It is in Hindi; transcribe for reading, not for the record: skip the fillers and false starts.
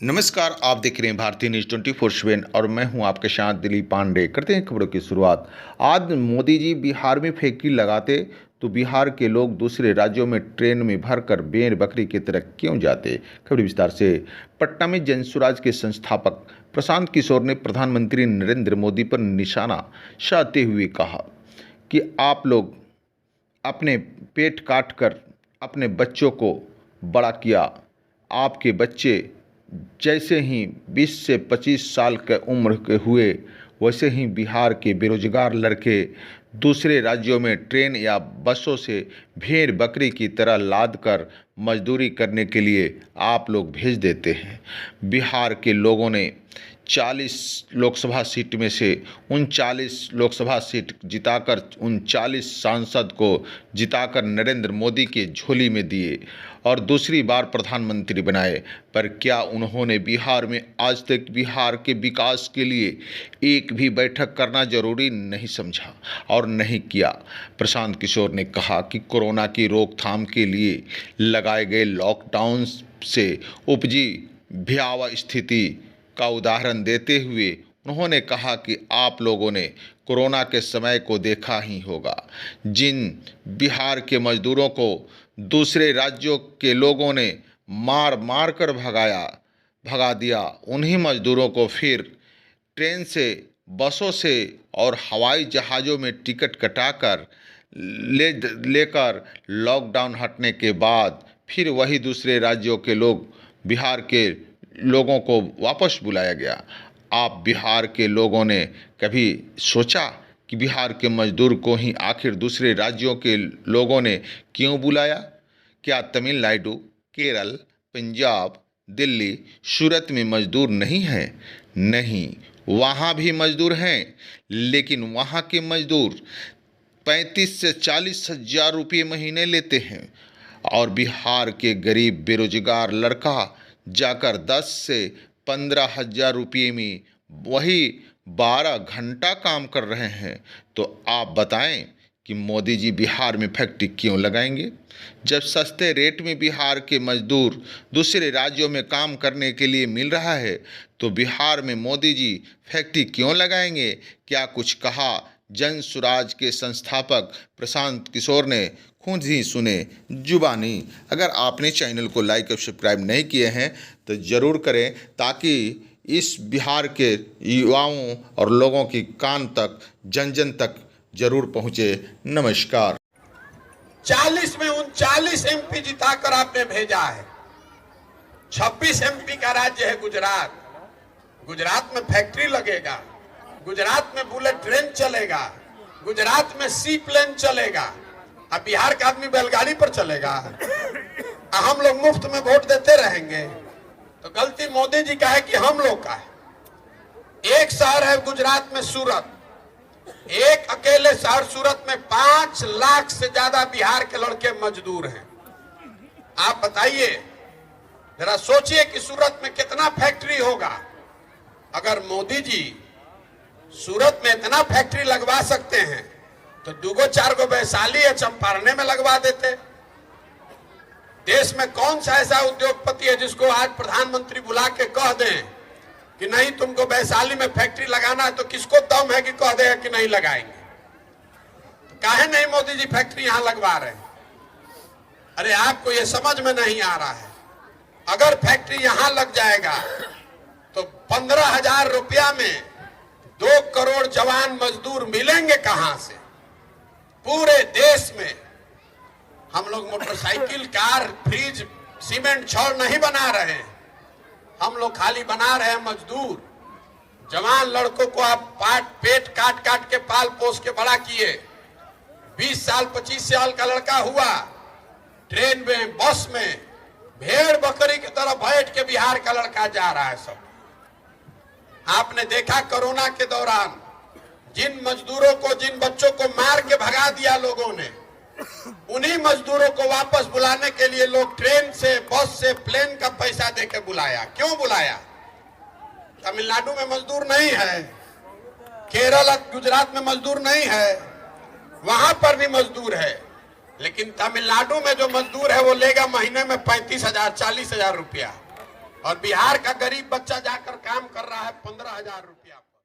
नमस्कार, आप देख रहे हैं भारतीय न्यूज़ 24/7 और मैं हूं आपके साथ दिलीप पांडे। करते हैं खबरों की शुरुआत। आज मोदी जी बिहार में फैक्ट्री लगाते तो बिहार के लोग दूसरे राज्यों में ट्रेन में भरकर भेड़ बकरी की तरह क्यों जाते। खबर विस्तार से। पटना में जन स्वराज के संस्थापक प्रशांत किशोर ने प्रधानमंत्री नरेंद्र मोदी पर निशाना साधते हुए कहा कि आप लोग अपने पेट काट कर अपने बच्चों को बड़ा किया। आपके बच्चे जैसे ही 20 से 25 साल के उम्र के हुए, वैसे ही बिहार के बेरोजगार लड़के दूसरे राज्यों में ट्रेन या बसों से भेड़ बकरी की तरह लाद कर मजदूरी करने के लिए आप लोग भेज देते हैं। बिहार के लोगों ने 40 लोकसभा सीट में से 39 लोकसभा सीट जिताकर 39 सांसद को जिताकर नरेंद्र मोदी के झोली में दिए और दूसरी बार प्रधानमंत्री बनाए। पर क्या उन्होंने बिहार में आज तक बिहार के विकास के लिए एक भी बैठक करना जरूरी नहीं समझा और नहीं किया। प्रशांत किशोर ने कहा कि कोरोना की रोकथाम के लिए लगाए गए लॉकडाउन से उपजी भयावह स्थिति का उदाहरण देते हुए उन्होंने कहा कि आप लोगों ने कोरोना के समय को देखा ही होगा। जिन बिहार के मजदूरों को दूसरे राज्यों के लोगों ने मार मार कर भगा दिया, उन्हीं मजदूरों को फिर ट्रेन से, बसों से और हवाई जहाज़ों में टिकट कटाकर लेकर लॉकडाउन हटने के बाद फिर वही दूसरे राज्यों के लोग बिहार के लोगों को वापस बुलाया गया। आप बिहार के लोगों ने कभी सोचा कि बिहार के मजदूर को ही आखिर दूसरे राज्यों के लोगों ने क्यों बुलाया? क्या तमिलनाडु, केरल, पंजाब, दिल्ली, सूरत में मजदूर नहीं हैं? नहीं, वहाँ भी मजदूर हैं, लेकिन वहाँ के मजदूर 35 से 40 हज़ार रुपये महीने लेते हैं और बिहार के गरीब बेरोजगार लड़का जाकर 10 से 15 हज़ार रुपये में वही 12 घंटा काम कर रहे हैं। तो आप बताएं कि मोदी जी बिहार में फैक्ट्री क्यों लगाएंगे? जब सस्ते रेट में बिहार के मजदूर दूसरे राज्यों में काम करने के लिए मिल रहा है तो बिहार में मोदी जी फैक्ट्री क्यों लगाएंगे? क्या कुछ कहा जन स्वराज के संस्थापक प्रशांत किशोर ने, खुद ही सुने जुबानी। अगर आपने चैनल को लाइक और सब्सक्राइब नहीं किए हैं तो ज़रूर करें ताकि इस बिहार के युवाओं और लोगों की कान तक, जन जन तक जरूर पहुँचे। नमस्कार। 40 में 39 एमपी जिताकर आपने भेजा है। 26 एमपी का राज्य है गुजरात। गुजरात में फैक्ट्री लगेगा, गुजरात में बुलेट ट्रेन चलेगा, गुजरात में सी प्लेन चलेगा। अब बिहार का आदमी बैलगाड़ी पर चलेगा। हम लोग मुफ्त में वोट देते रहेंगे तो गलती मोदी जी का है कि हम लोग का है। एक शहर है गुजरात में सूरत, एक अकेले शहर सूरत में 5 लाख से ज्यादा बिहार के लड़के मजदूर हैं। आप बताइए, जरा सोचिए कि सूरत में कितना फैक्ट्री होगा। अगर मोदी जी सूरत में इतना फैक्ट्री लगवा सकते हैं तो 2-4 वैशाली या चंपारने में लगवा देते। देश में कौन सा ऐसा उद्योगपति है जिसको आज प्रधानमंत्री बुला के कह दें कि नहीं तुमको वैशाली में फैक्ट्री लगाना है, तो किसको दम है कि कह देगा कि नहीं लगाएंगे? तो काहे नहीं मोदी जी फैक्ट्री यहां लगवा रहे हैं? अरे आपको ये समझ में नहीं आ रहा है। अगर फैक्ट्री यहां लग जाएगा तो 15,000 रुपया में 2 करोड़ जवान मजदूर मिलेंगे कहां से? पूरे देश में हम लोग मोटरसाइकिल, कार, फ्रिज, सीमेंट, छड़ नहीं बना रहे हैं। हम लोग खाली बना रहे हैं मजदूर। जवान लड़कों को आप पेट काट काट के पाल पोस के बड़ा किए। 20 साल 25 साल का लड़का हुआ, ट्रेन में, बस में भेड़ बकरी की तरह बैठ के बिहार का लड़का जा रहा है। सब आपने देखा कोरोना के दौरान जिन मजदूरों को, जिन बच्चों को मार के भगा दिया लोगों ने, उन्हीं मजदूरों को वापस बुलाने के लिए लोग ट्रेन से, बस से, प्लेन का पैसा देके बुलाया। क्यों बुलाया? तमिलनाडु में मजदूर नहीं है, केरल, गुजरात में मजदूर नहीं है, वहां पर भी मजदूर है, लेकिन तमिलनाडु में जो मजदूर है वो लेगा महीने में 35,000 40,000 रुपया। और बिहार का गरीब बच्चा जाकर काम कर रहा है 15,000 रुपया पर।